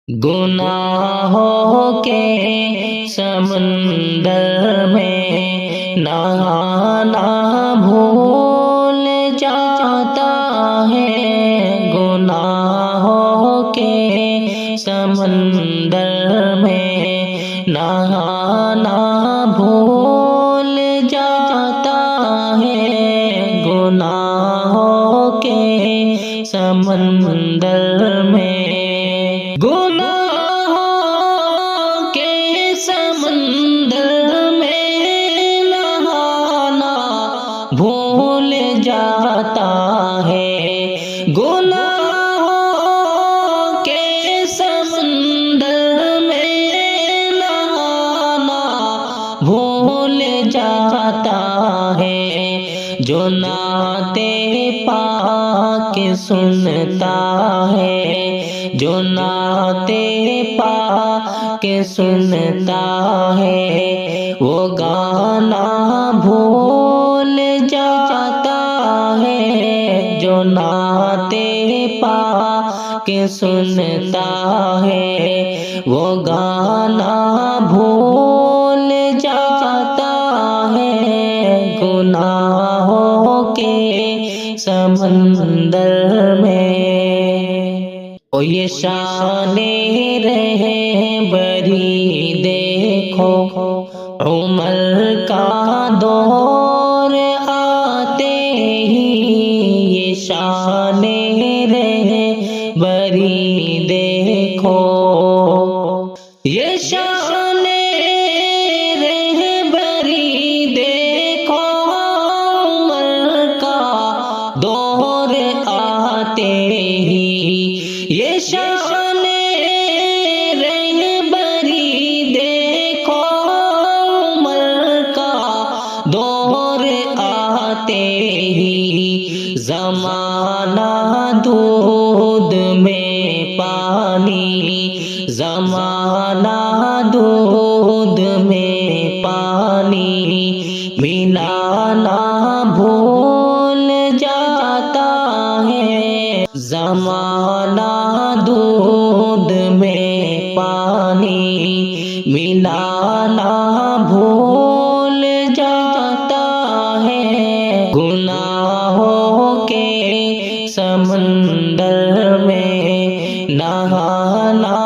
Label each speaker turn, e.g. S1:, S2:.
S1: گناہوں کے سمندر میں نہانا بھول جاتا ہے، گناہوں کے سمندر میں نہانا بھول جاتا ہے، گناہوں کے سمندر میں گناہوں کے سمندر میں نہانا بھول جاتا ہے، گناہوں کے سمندر میں نہانا بھول جاتا ہے، جو نعت پاک سنتا ہے، جو نعت پاک سنتا ہے، وہ گانا بھول جاتا ہے، جو نعت پاک سنتا ہے، وہ گانا بھول جاتا ہے، گناہوں کے سمندر میں۔ او یہ شان رہبری دیکھو، عمر کا دور آتے ہی، یہ شان رہبری دیکھو، یہ شان رہبری دیکھو، عمر کا دور آتے ہی، یہ شان رہبری دیکھو، عمر کا دور آتے ہی، زمانہ دودھ میں پانی، زمانہ دودھ میں پانی ملانا بھول جاتا ہے، زمانہ دودھ میں پانی ملانا بھول جاتا ہے، گناہوں کے سمندر میں نہانا